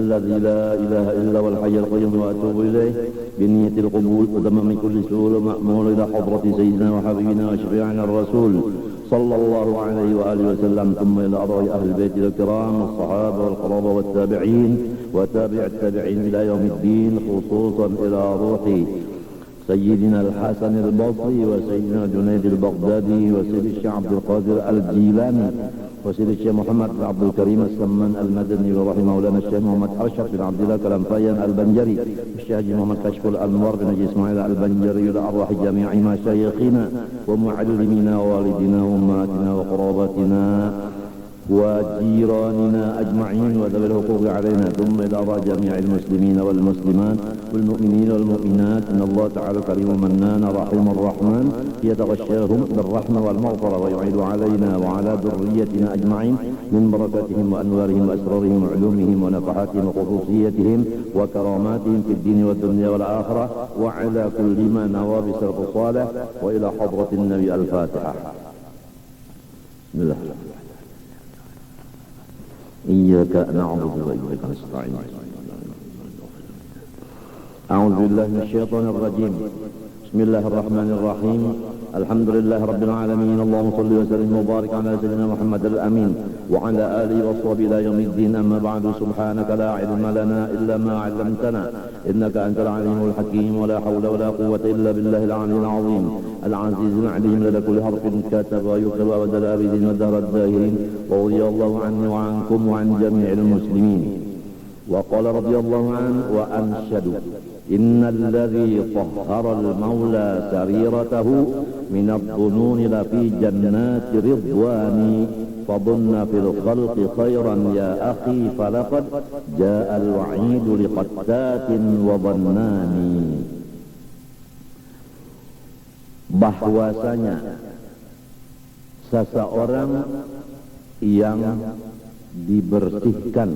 الذي لا إله إلا هو الحي القيوم وأتوب إليه بنية القبول وتمام كل سؤال مأمول إلى حضرة سيدنا وحبيبنا وشفيعنا الرسول صلى الله عليه وآله وسلم، ثم إلى أرواح أهل البيت الكرام والصحابة والقرابة والتابعين وتابع التابعين إلى يوم الدين، خصوصا إلى روح سيدنا الحسن البصري وسيدنا جنيد البغدادي وسيد الشيخ عبد القادر الجيلاني وسيد الشيخ محمد بن عبد الكريم السمان المدني ورحمه مولانا الشيخ محمد أرشد بن عبد الله كلامفيان البنجري والشيخ محمد كشف الأنوار بن حجي إسماعيل البنجري إلى أرواح جميع مشايخنا ومعلمينا ووالدنا وأمهاتنا وقراباتنا وجيراننا أجمعين وذوي الحقوق علينا، ثم إلى أرواح جميع المسلمين والمسلمات والمؤمنين والمؤمنات. إن الله تعالى كريم منان رحيم الرحمن يتغشاهم بالرحمة والمغفرة ويعيد علينا وعلى ذريتنا أجمعين من بركاتهم وأنوارهم وأسرارهم وعلومهم ونفحاتهم وخصوصيتهم وكراماتهم في الدين والدنيا والآخرة، وعلى كل ما نوى بسلف الصالح، وإلى حضرة النبي. الفاتحة. بسم الله. إياك نعبد وإياك نستعين. أعوذ بالله من الشيطان الرجيم. بسم الله الرحمن الرحيم. الحمد لله رب العالمين. اللهم صل وسلم وبارك على سيدنا محمد الأمين وعلى آله وصحبه إلى يوم الدين. أما بعد، سبحانك لا علم لنا إلا ما علمتنا إنك أنت العليم الحكيم، ولا حول ولا قوة إلا بالله العلي العظيم العزيز العليم. لدى كل حرف كتب ويكتب أبد الآبدين ودهر الداهرين، ورضي الله عني وعنكم وعن جميع المسلمين. وقال رضي الله عنه وأنشد: إن الذي طهر المولى سريرته من الظنون لفي جنات رضوان، فظن في الخلق خيرا يا أخي، فلقد جاء الوعيد لقتات وظنان. Bahwasanya seseorang yang dibersihkan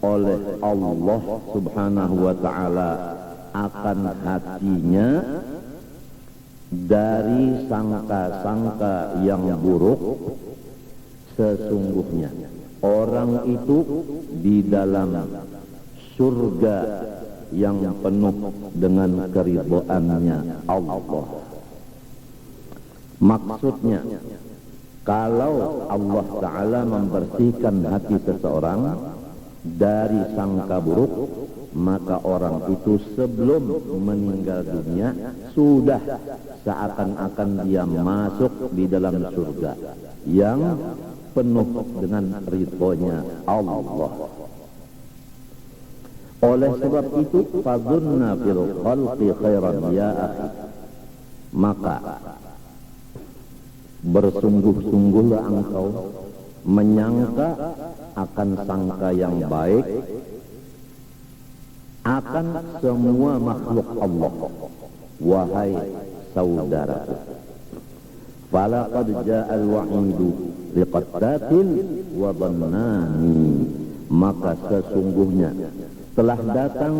oleh Allah Subhanahu wa ta'ala akan hatinya dari sangka-sangka yang buruk, sesungguhnya orang itu di dalam surga yang penuh dengan keridhaannya Allah. Maksudnya, kalau Allah Ta'ala membersihkan hati seseorang dari sangka buruk, maka orang itu sebelum meninggal dunia sudah seakan-akan dia masuk di dalam surga yang penuh dengan ridhonya Allah. Oleh sebab itu, fadunna fil khalqi khairan ya akhi, maka bersungguh-sungguhlah engkau menyangka akan sangka yang baik akan semua makhluk Allah, wahai saudaraku. Falaqad ja'al wa'idu liqattatin wa dhannani, maka sesungguhnya telah datang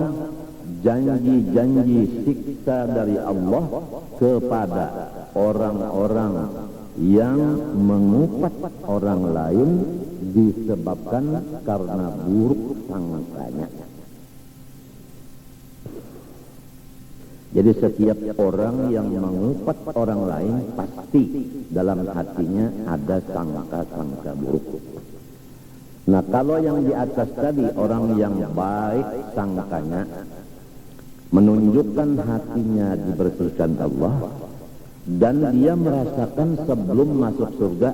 janji-janji siksa dari Allah kepada orang-orang yang mengupat orang lain disebabkan karena buruk sangkanya. Jadi setiap orang yang mengupat orang lain pasti dalam hatinya ada sangka-sangka buruk. Nah, kalau yang di atas tadi orang yang baik sangkanya, menunjukkan hatinya dibersihkan Allah, dan dia merasakan sebelum masuk surga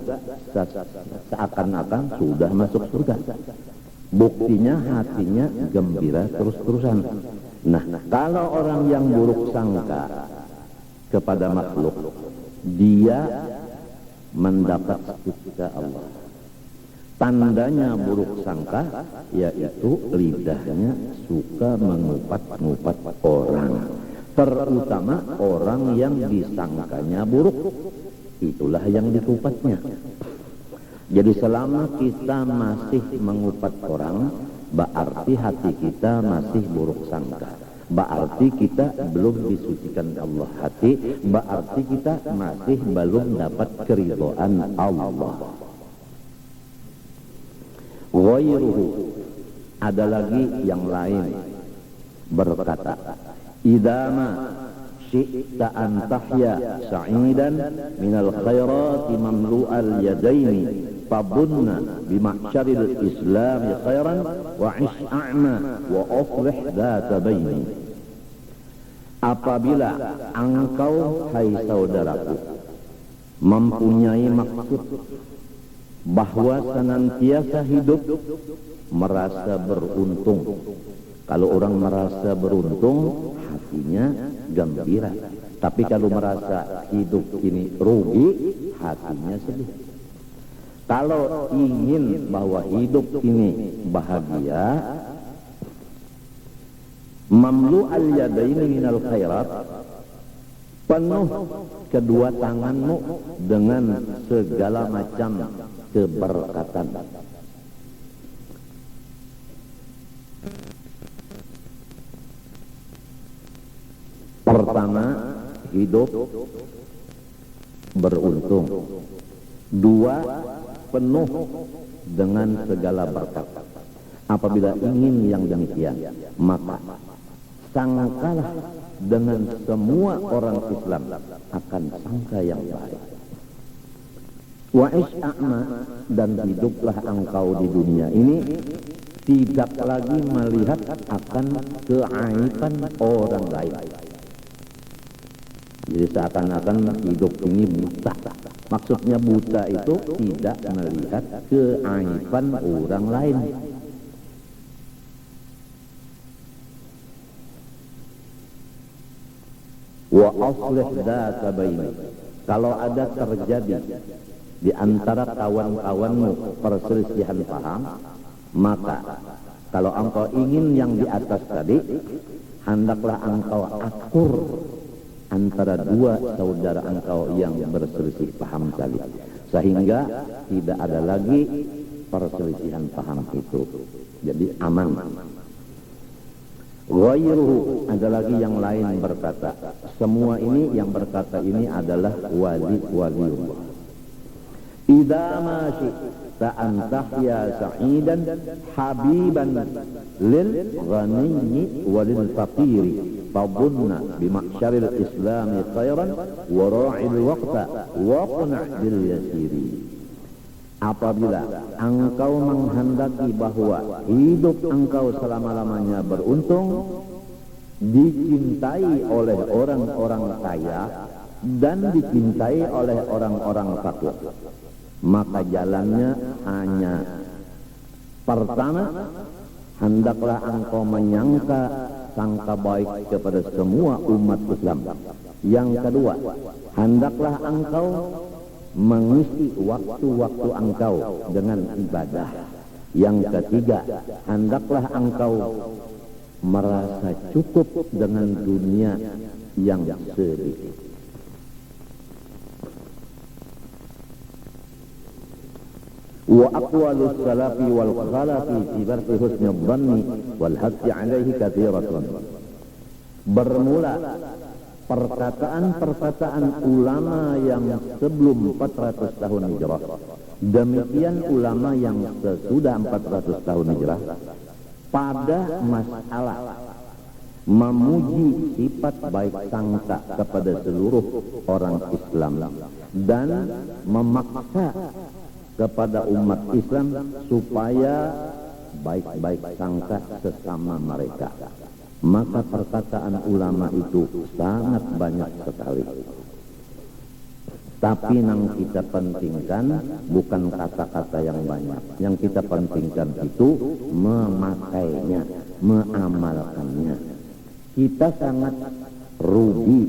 seakan-akan sudah masuk surga. Buktinya hatinya gembira terus-terusan. Nah, kalau orang yang buruk sangka kepada makhluk, dia mendapat siksa Allah. Tandanya buruk sangka yaitu lidahnya suka mengupat-ngupat orang, terutama orang yang disangkanya buruk, itulah yang dikupatnya. Jadi selama kita masih mengupat orang, berarti hati kita masih buruk sangka, berarti kita belum disucikan Allah hati, berarti kita masih belum dapat keridhaan Allah. Ghairuhu, Ada lagi yang lain berkata, idama syi'ta an tahya sa'idan minal khairati mamlu'al yadaini fabunna bimahsyaril islami khairan wa is'a'ma wa aflih dhata baini. Apabila engkau, hai saudaraku, mempunyai maksud bahwa senantiasa hidup merasa beruntung. Kalau orang merasa beruntung, hatinya gembira. Tapi kalau merasa hidup ini rugi, hatinya sedih. Kalau ingin bahwa hidup ini bahagia, mamlu al-yadaini minal khairat, penuh kedua tanganmu dengan segala macam keberkatan. Pertama, hidup beruntung. Dua, penuh dengan segala berkat. Apabila ingin yang demikian, maka sangkalah dengan semua orang Islam akan sangka yang baik. Wa is'a'ma, dan hiduplah engkau di dunia ini tidak lagi melihat akan keaiban orang lain. Jadi seakan-akan hidup ini buta. Maksudnya buta itu tidak melihat keaiban orang lain. Wa aslih dhata baini. Kalau ada terjadi di antara kawan-kawanmu perselisihan paham, maka kalau engkau ingin yang di atas tadi, hendaklah engkau akur antara dua saudara engkau yang berselisih paham tadi, sehingga tidak ada lagi perselisihan paham itu, jadi aman. Ghairuhu, ada lagi yang lain berkata, semua ini yang berkata ini adalah wali-waliullah. Idza ma syi'ta an tahya sa'idan habiban lil ghaniyyi walil faqiri fadunna bimahsyaril islami khairan wa ra'il waqta wa qna' bil yasiri. Apabila engkau menghendaki bahwa hidup engkau selama-lamanya beruntung, dicintai oleh orang-orang kaya dan dicintai oleh orang-orang fakir, maka jalannya hanya pertama, hendaklah engkau menyangka sangka baik kepada semua umat Islam. Yang kedua, hendaklah engkau mengisi waktu-waktu engkau dengan ibadah. Yang ketiga, hendaklah engkau merasa cukup dengan dunia yang sedikit. Wa aqwalus salafi wal khalafi fi barri husni dhanni wal hatti alaihi katsiratun. Bermula perkataan-perkataan ulama yang sebelum 400 tahun hijrah, demikian ulama yang sesudah 400 tahun hijrah, pada masalah memuji sifat baik sangka kepada seluruh orang Islam dan memaksa kepada umat Islam supaya baik-baik sangka sesama mereka. Maka perkataan ulama itu sangat banyak sekali. Tapi yang kita pentingkan bukan kata-kata yang banyak. Yang kita pentingkan itu memakainya, mengamalkannya. Kita sangat rugi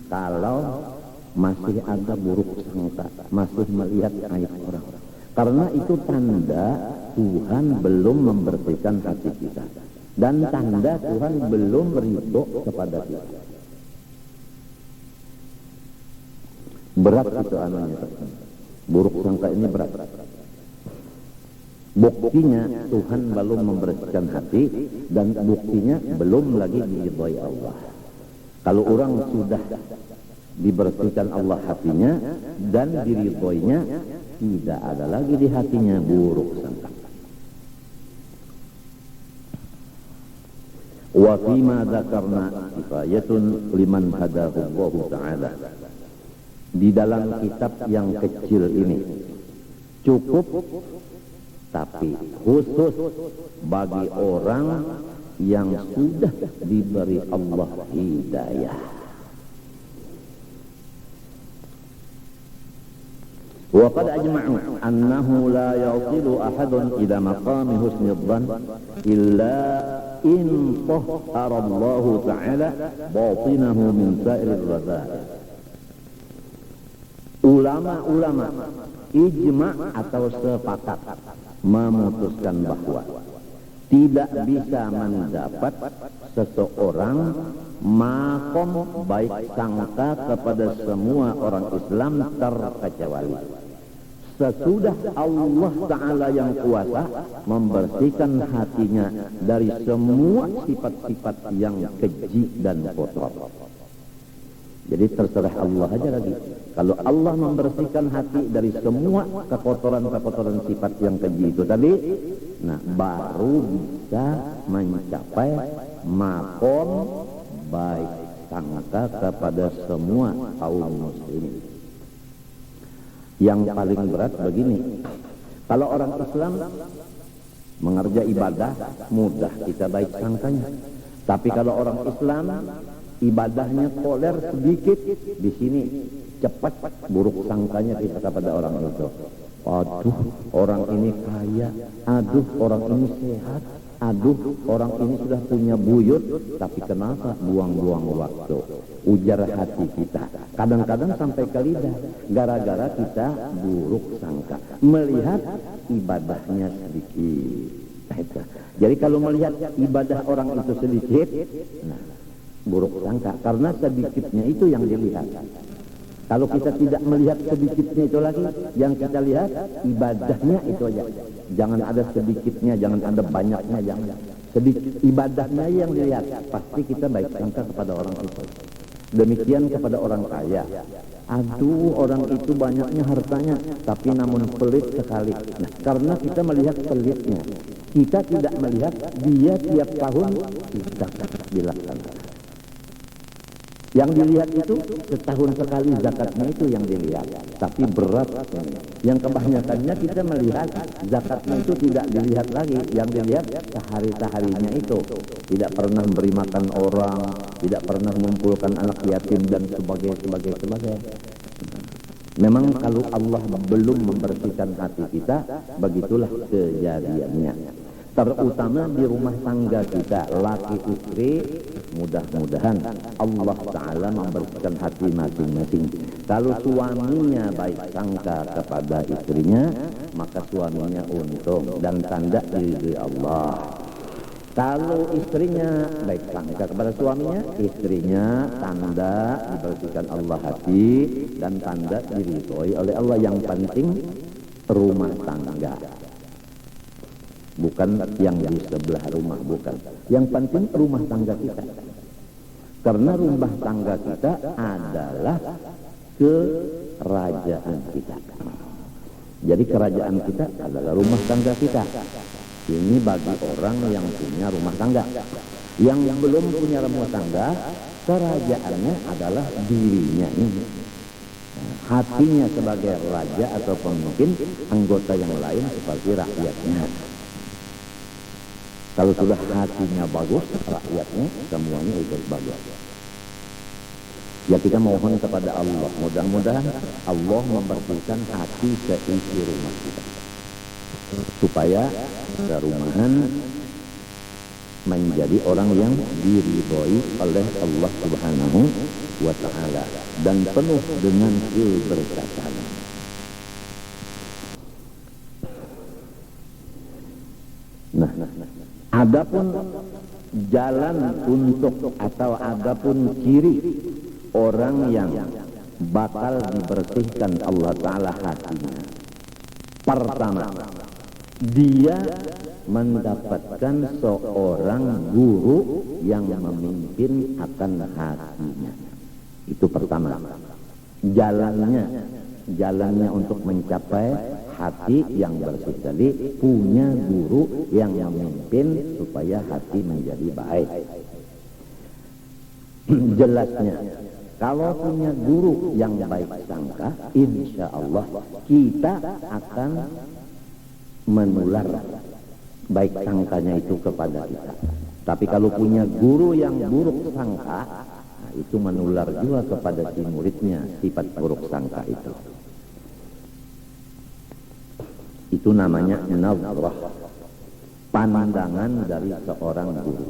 kalau masih ada buruk sangka, masih melihat aib orang. Karena itu tanda Tuhan belum membersihkan hati kita. Dan tanda Tuhan belum ridho kepada kita. Berat itu anunya. Buruk sangka ini berat. Buktinya Tuhan belum membersihkan hati, dan buktinya belum lagi diridhoi Allah. Kalau orang sudah dibersihkan Allah hatinya dan diridhoinya, tidak ada lagi di hatinya buruk sangka. Wa fima dzakarna kifayatun liman hadahu Allah Ta'ala. Di dalam kitab yang kecil ini cukup, tapi khusus bagi orang yang sudah diberi Allah hidayah. Wa qad ajma'u annahu la yasilu ahadun ila maqami husnil dhann illa in tahhara Allah Ta'ala batinahu min sa'iril radha'il. Ulama-ulama ijma' atau sepakat memutuskan bahwa tidak bisa mendapat seseorang makom baik sangka kepada semua orang Islam terkecuali sesudah Allah Ta'ala yang kuasa membersihkan hatinya dari semua sifat-sifat yang keji dan kotor. Jadi terserah Allah aja lagi. Kalau Allah membersihkan hati dari semua kekotoran-kekotoran sifat yang keji itu tadi, nah baru bisa mencapai makom baik sangka kepada semua kaum muslimin. Yang paling berat begini, kalau orang Islam mengerja ibadah mudah kita baik sangkanya, tapi kalau orang Islam ibadahnya toler sedikit, di sini cepat buruk sangkanya kita kepada orang itu. Aduh, orang ini kaya, aduh orang ini sehat, aduh orang ini sudah punya buyut, tapi kenapa buang-buang waktu? Ujar hati kita. Kadang-kadang sampai ke lidah, gara-gara kita buruk sangka, melihat ibadahnya sedikit. Jadi kalau melihat ibadah orang itu sedikit, nah buruk sangka, karena sedikitnya itu yang dilihat. Kalau kita tidak melihat sedikitnya itu lagi, yang kita lihat ibadahnya itu aja. Jangan ada sedikitnya, jangan ada banyaknya, jangan. Sedikit ibadahnya yang dilihat, pasti kita baik sangka kepada orang itu. Demikian kepada orang kaya. Aduh, orang itu banyaknya hartanya, tapi namun pelit sekali. Nah, karena kita melihat pelitnya, kita tidak melihat dia tiap tahun zakat dilaksanakan. Yang dilihat itu setahun sekali zakatnya itu yang dilihat, tapi berat. Yang kebanyakannya kita melihat zakatnya itu tidak dilihat lagi, yang dilihat sehari-harinya itu. Tidak pernah beri makan orang, tidak pernah mengumpulkan anak yatim dan sebagainya. Memang kalau Allah belum membersihkan hati kita, begitulah kejadiannya. Terutama di rumah tangga kita, laki istri, mudah-mudahan Allah Ta'ala membersihkan hati masing-masing. Kalau suaminya baik sangka kepada istrinya, maka suaminya untung dan tanda diri Allah. Kalau istrinya baik sangka kepada suaminya, istrinya tanda dibersihkan Allah hati dan tanda diridhoi oleh Allah. Yang penting rumah tangga, bukan yang di sebelah rumah, bukan. Yang penting rumah tangga kita. Karena rumah tangga kita adalah kerajaan kita. Jadi kerajaan kita adalah rumah tangga kita. Ini bagi orang yang punya rumah tangga. Yang belum punya rumah tangga, kerajaannya adalah dirinya ini. Hatinya sebagai raja atau pemimpin, anggota yang lain seperti rakyatnya. Kalau sudah hatinya bagus, rakyatnya semuanya ikut bagus. Ya kita mohon kepada Allah, mudah-mudahan Allah membersihkan hati seisi rumah kita, supaya serumahan menjadi orang yang diridhoi oleh Allah Subhanahu wa Ta'ala dan penuh dengan keberkatan. Nah, adapun jalan untuk atau adapun ciri orang yang bakal dibersihkan Allah Ta'ala hatinya. Pertama, dia mendapatkan seorang guru yang memimpin akan hatinya. Itu pertama. Jalannya untuk mencapai hati yang bersih tadi, punya guru yang memimpin supaya hati menjadi baik. Jelasnya, kalau punya guru yang baik sangka, insya Allah kita akan menular baik sangkanya itu kepada kita. Tapi kalau punya guru yang buruk sangka, nah itu menular juga kepada si muridnya sifat buruk sangka itu. Itu namanya nazrah, pandangan dari seorang guru.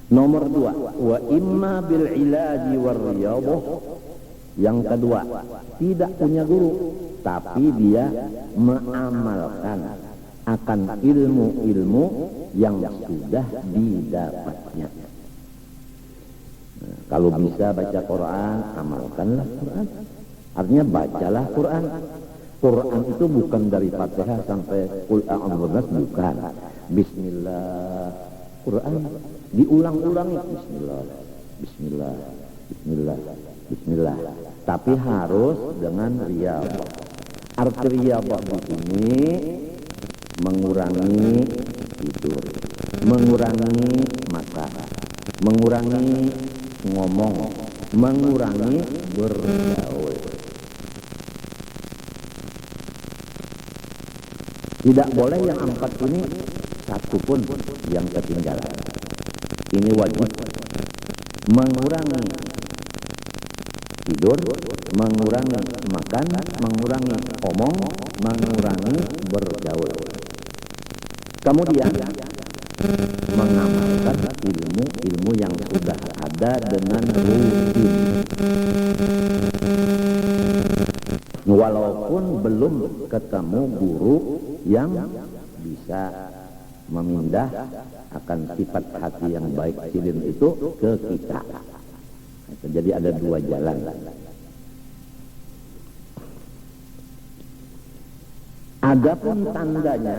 Nomor 2, wa imma bil ilaji war riyadhah. Yang kedua, tidak punya guru tapi dia mengamalkan akan ilmu-ilmu yang sudah didapatnya. Nah, kalau bisa baca Quran, amalkanlah Quran. Artinya bacalah Quran. Quran itu bukan dari Fatihah sampai Qul a'udzu birabbil nas, bukan. Bismillah. Quran diulang-ulangi, bismillah, bismillah, bismillah, bismillah. Tapi harus dengan riyadhah. Arti riyadhah di sini mengurangi tidur, mengurangi makan, mengurangi ngomong, mengurangi bergaul. Tidak boleh yang 4 ini satu pun yang ketinggalan. Ini wajib. Mengurangi tidur, mengurangi makan, mengurangi omong, mengurangi bergaul. Kemudian mengamalkan ilmu-ilmu yang sudah ada dengan rutin. Walaupun belum ketemu guru yang bisa memindah akan sifat hati yang baik silin itu ke kita. Jadi ada 2 jalan. Adapun tandanya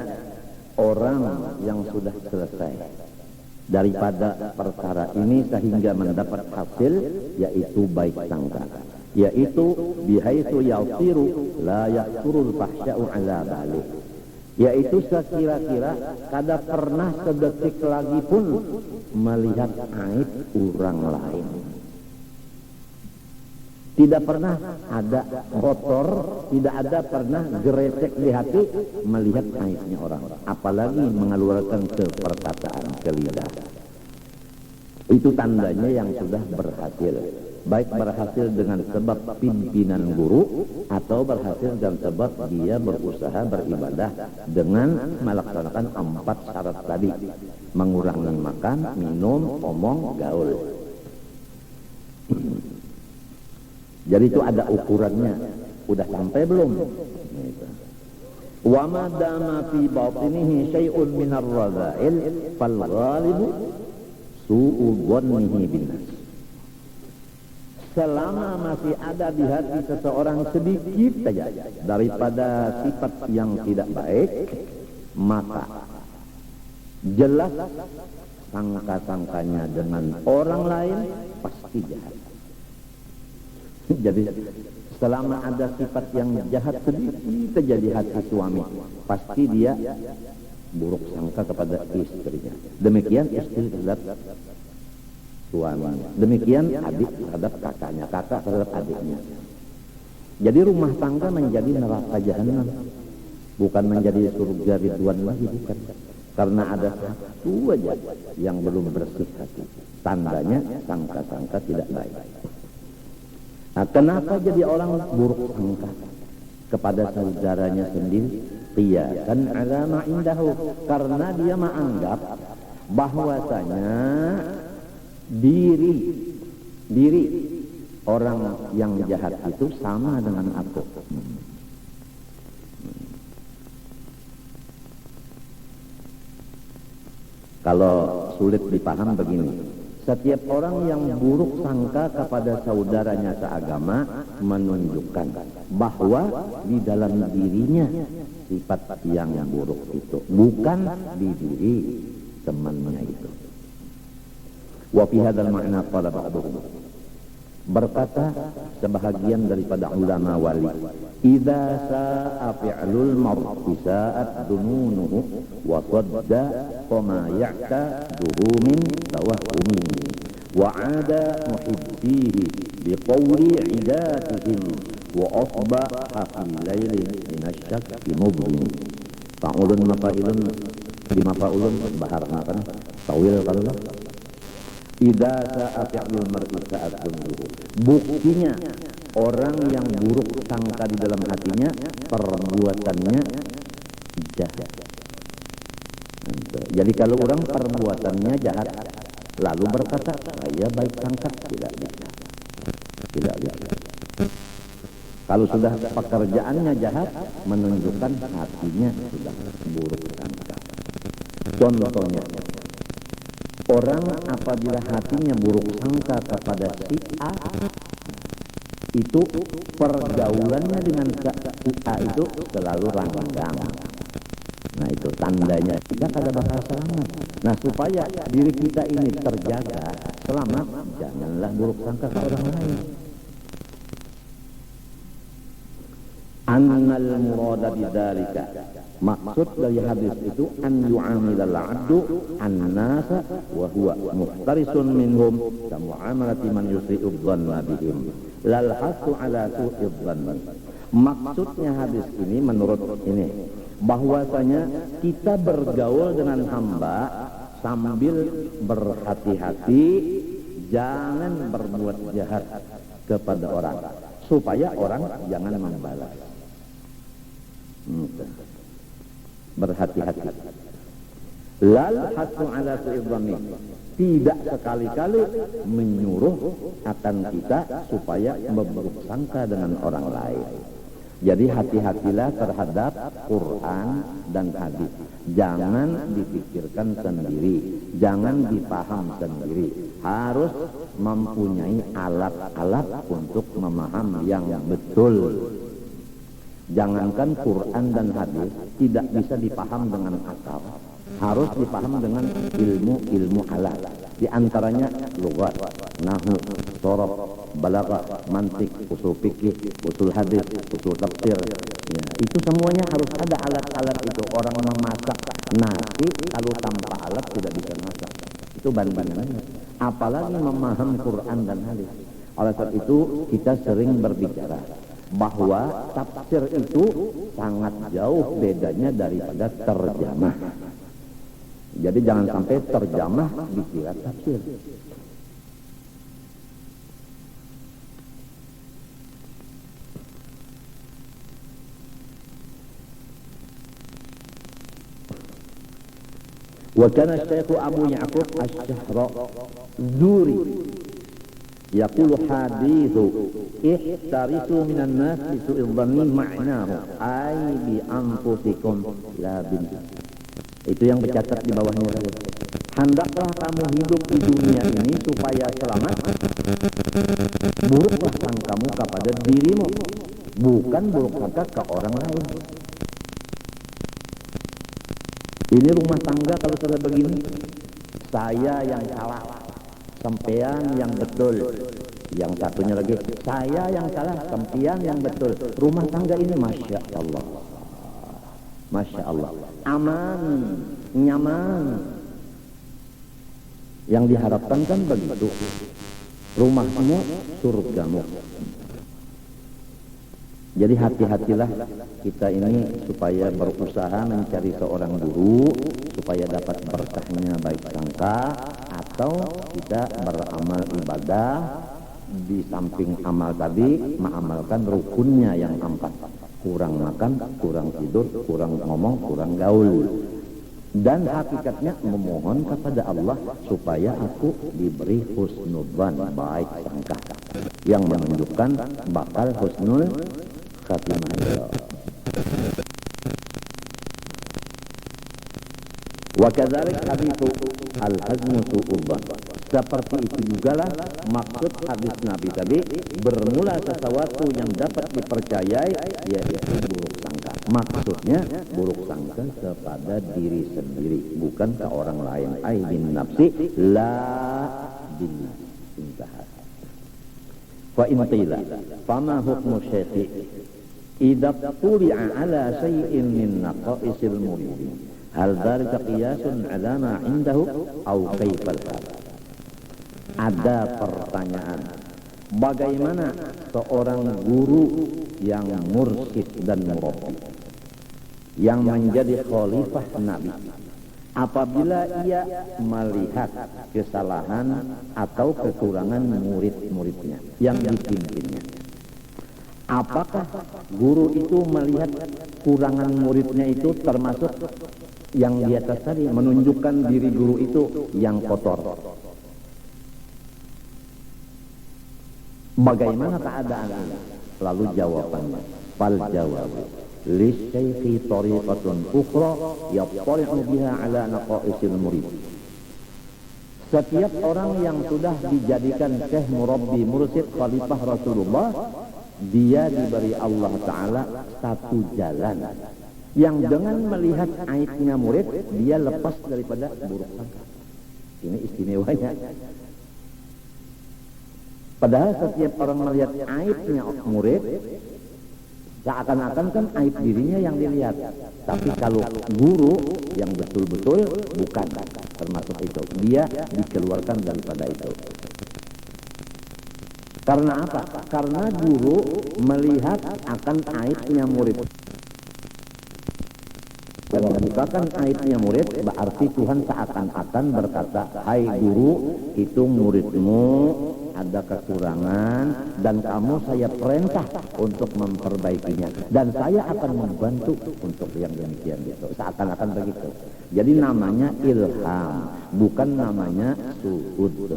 orang yang sudah selesai daripada perkara ini sehingga mendapat hasil, yaitu baik sangka, yaitu bihaitsu yasiru la yasurul fahsya'u ala bali, yaitu sekira-kira kada pernah sedetik lagi pun melihat aib orang lain. Tidak pernah ada kotor, tidak ada pernah gerecek di hati melihat aibnya orang, apalagi mengeluarkan ke perkataan, ke lidah. Itu tandanya yang sudah berhasil. Baik berhasil dengan sebab pimpinan guru, atau berhasil dengan sebab dia berusaha beribadah dengan melaksanakan 4 syarat tadi. Mengurangi makan, minum, omong, gaul. Jadi itu ada ukurannya. Udah sampai belum? Wa ma dama fi batinihi syai'un min ar-radha'il fal ghalibu su'u dhannihi bin nas. Selama masih ada di hati seseorang sedikit saja daripada sifat yang tidak baik, maka jelas sangka-sangkanya dengan orang lain pasti jahat. Jadi selama ada sifat yang jahat sedikit terjadi hati suami, pasti dia buruk sangka kepada istrinya. Demikian istri terhadap suaminya, demikian adik terhadap kakaknya, kakak terhadap adiknya. Jadi rumah tangga menjadi neraka jahanam, bukan menjadi surga ridwan lagi, bukan. Karena ada satu aja yang belum bersih hati, tandanya sangka-sangka tidak baik. Nah, kenapa jadi orang buruk sangka kepada saudaranya sendiri? Qiyasan ala ma indahu, karena dia menganggap bahwasanya diri orang yang jahat itu sama dengan aku. Kalau sulit dipaham begini, setiap orang yang buruk sangka kepada saudaranya seagama menunjukkan bahwa di dalam dirinya sifat yang buruk itu, bukan di diri temannya itu. Wa fi hadzal ma'na qala ba'dhum, berkata sebahagian daripada ulama wali, idza sa'a fi'lul mar'i sa'at dununuhu wa sadda qama ya'taduhu min tawahhumi wa 'ada muhibbihi biqawli 'idatihim wa asbaha fi lailin minasyakki mudlim. Fa'ulun mafa'ilun di mafa'ulun baharna kan tawil kalau idza sa'a fi'lul mar'i sa'atun. Buktinya orang yang buruk sangka di dalam hatinya, perbuatannya jahat. Jadi kalau orang perbuatannya jahat lalu berkata saya baik sangka, tidak bisa. Tidak bisa. Kalau sudah pekerjaannya jahat, menunjukkan hatinya sudah buruk sangka. Contohnya, orang apabila hatinya buruk sangka kepada si A, itu pergaulannya dengan si A itu selalu ranggang. Nah itu tandanya kita kada bakal selamat. Nah supaya diri kita ini terjaga selamat, janganlah buruk sangka ke orang lain. Annal murada bidzalika, maksud dari hadis itu an yu'amilal 'abdu an-nasa wa huwa muhtarisun minhum ka mu'amalati man yusi'u dhanna bihim lal hasu ala su'i dhann. Maksudnya hadis ini menurut ini bahwasanya kita bergaul dengan hamba sambil berhati-hati jangan berbuat jahat kepada orang supaya orang jangan membalas. Berhati-hati. Lal hasu ala su'idhani, tidak sekali-kali menyuruh akan kita supaya berburuk sangka dengan orang lain. Jadi hati-hatilah terhadap Quran dan hadis. Jangan dipikirkan sendiri, jangan dipaham sendiri. Harus mempunyai alat-alat untuk memahami yang betul. Jangankan Quran dan hadis tidak bisa dipaham dengan akal, harus dipaham dengan ilmu alat. Di antaranya lughat, nahwu, sharaf, balaghah, mantik, usul fikih, usul hadis, usul tafsir. Ya, itu semuanya harus ada alat-alat itu. Orang memasak nasi kalau tanpa alat tidak bisa masak. Itu bandingannya. Apalagi memahami Quran dan hadis. Oleh sebab itu kita sering berbicara bahwa tafsir itu sangat jauh bedanya daripada terjemah. Jadi jangan sampai terjemah dikira tafsir. Wa kana Syekh Abu Ya'qub Asy-Syahradzuri yaqulu hadithu ihtarisu minan nas bi su'il dhanni ma'nahu ay bi anfusikum la bin. Itu yang dicatat di bawahnya tadi. Hendaklah kamu hidup di dunia ini supaya selamat. Buruklah sangkamu kepada dirimu, bukan buruk sangka ke orang lain. Ini rumah tangga kalau sudah begini, saya yang salah, sampean yang betul. Yang satunya lagi, saya yang salah, sampean yang betul. Rumah tangga ini Masya Allah, Masya Allah, aman, nyaman. Yang diharapkan kan begitu, rumahmu surgamu. Jadi hati-hatilah kita ini supaya berusaha mencari seorang guru supaya dapat berkahnya baik sangka, atau kita beramal ibadah di samping amal tadi mengamalkan rukunnya yang 4. Kurang makan, kurang tidur, kurang ngomong, kurang gaul. Dan hakikatnya memohon kepada Allah supaya aku diberi husnudzan, baik sangka, yang menunjukkan bakal husnul khatimah. Wa kadzalik haditsu al-hazmu su'udzan. Seperti itu jugalah maksud hadis Nabi tadi, bermula sesuatu yang dapat dipercayai yaitu buruk sangka. Maksudnya buruk sangka kepada diri sendiri, bukan ke orang lain. Ai bin nafsi la bin intaha. Fa in qila fama hukmu syekhi idza tuli'a ala syai'in min naqaisil muridin hal dzalika qiyasun 'ala ma 'indahu aw kaifal hal. ada pertanyaan. Bagaimana seorang guru yang mursyid dan murabbi, yang menjadi khalifah Nabi, apabila ia melihat kesalahan atau kekurangan murid-muridnya yang dipimpinnya? Apakah guru itu melihat kurangan muridnya itu termasuk yang di atas tadi, menunjukkan diri guru itu yang kotor? Bagaimana keadaannya? Lalu jawabannya, fal jawabu lisyaikhi tariqatun ukhra yattali'u biha ala naqaisil murid. Setiap orang yang sudah dijadikan syekh, murabbi, mursyid, khalifah Rasulullah, dia diberi Allah Ta'ala satu jalan yang dengan melihat aibnya murid, dia lepas daripada buruk sangka. Ini istimewanya. Padahal setiap orang melihat aibnya murid, seakan-akan kan aib dirinya yang dilihat. Tapi kalau guru yang betul-betul bukan termasuk itu, dia dikeluarkan daripada itu. Karena apa? Karena guru melihat akan aibnya murid. Dan membukakan aibnya murid, berarti Tuhan seakan-akan berkata, hai guru, itu muridmu ada kekurangan dan kamu saya perintah untuk memperbaikinya, dan saya akan membantu untuk yang demikian itu. Seakan-akan begitu. Jadi namanya ilham, bukan namanya suhud.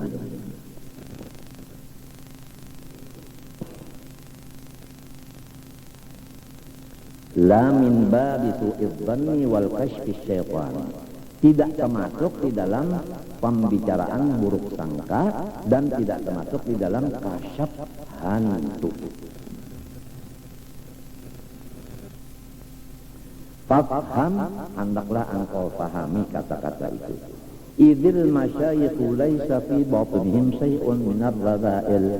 La min babi su'idz dhanni wal kashfi syaitan. Tidak termasuk di dalam pembicaraan buruk sangka dan tidak termasuk di dalam kasyaf hantu. Fafham, hendaklah engkau pahami kata-kata itu. Idzil masyayikhu laisa fi batinihim syai'un minar radha'il.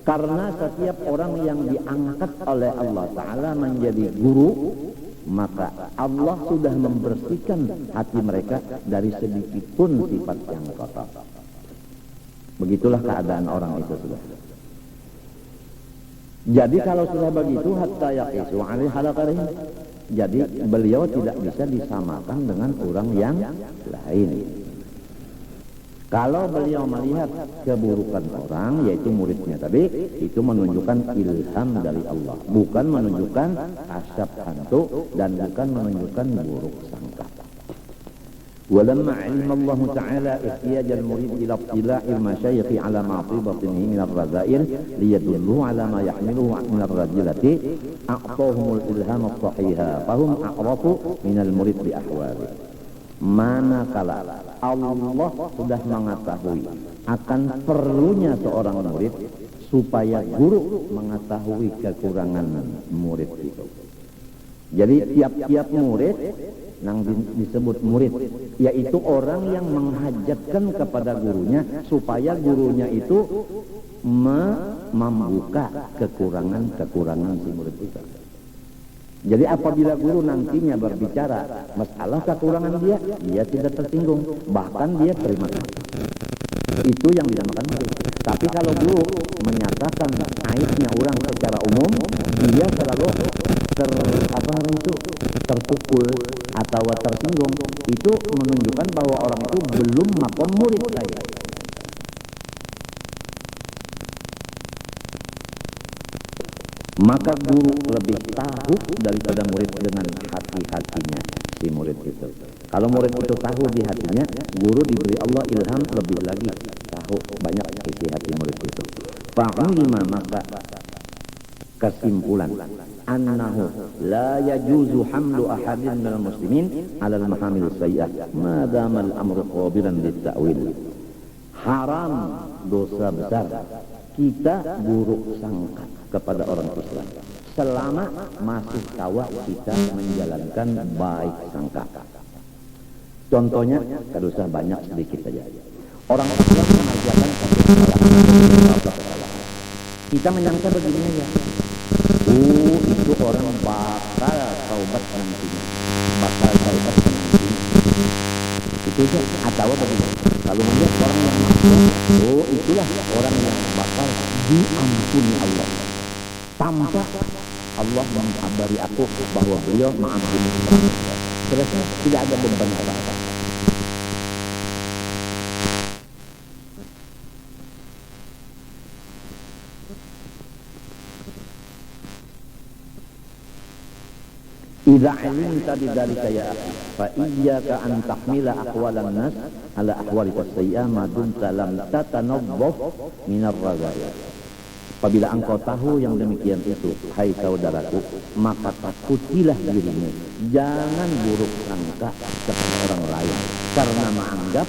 Karena setiap orang yang diangkat oleh Allah Ta'ala menjadi guru, maka Allah sudah membersihkan hati mereka dari sedikit pun sifat yang kotor. Begitulah keadaan orang itu sudah. Jadi kalau sudah begitu, hatta yaqisu alaihi halakarih. Jadi beliau tidak bisa disamakan dengan orang yang lain. Kalau beliau melihat keburukan orang, yaitu muridnya tadi, itu menunjukkan ilham dari Allah, bukan menunjukkan asyab hantu dan bukan menunjukkan buruk sangka. Walamma 'alima Allah Ta'ala ihtiyaj al-murid ila ibtila'il masyayikh ala ma'tibatihi min ar-radha'il liyadullu ala ma yahmiluhu min ar-radilati a'tahumul ilham as-sahiha fahum a'rafu min al-murid bi ahwali. Manakala Allah sudah mengetahui akan perlunya seorang murid supaya guru mengetahui kekurangan murid itu. Jadi tiap-tiap murid yang disebut murid, yaitu orang yang menghajatkan kepada gurunya supaya gurunya itu membuka kekurangan-kekurangan si murid itu. Jadi apabila guru nantinya berbicara masalah kekurangan dia tidak tersinggung, bahkan dia terima kasih. Itu yang dinamakan murid. Tapi kalau guru menyatakan aibnya orang secara umum, dia selalu terpukul atau tersinggung. Itu menunjukkan bahwa orang itu belum makom murid saya. Maka guru lebih tahu daripada murid dengan hati-hatinya si murid itu. Kalau murid itu tahu di hatinya, guru diberi Allah ilham lebih lagi tahu banyak isi hati murid itu. Fa'ulima, maka kesimpulan annahu la yajuzu hamlu ahadin minal muslimin alal mahamil sayyi'ah ma dama al-amru qabilan lit-ta'wil. Haram, dosa besar kita buruk sangka kepada orang Islam selama masih tawa kita menjalankan baik sangka. Contohnya, tidak usah banyak, sedikit saja. Orang Islam mengajarkan satu kesalahan. Kita menyangka begini aja, itu orang bakal taubat nantinya, bakal taubat nantinya. Itu saja. Atau bagaimana? Kalau melihat orang yang maksiat, oh itulah orang yang bakal diampuni Allah. Tanpa Allah mengabari aku bahwa beliau mengampuni. Selesai, tidak ada beban apa-apa. Idza alimta bidzalika ya akhi fa iyyaka an tahmila aqwalan nas ala ahwalika sayyi'ah ma dumta lam tatanabbaf min ar-razaya. Apabila engkau tahu yang demikian itu, hai saudaraku, maka takutilah dirimu, jangan buruk sangka kepada orang lain karena menganggap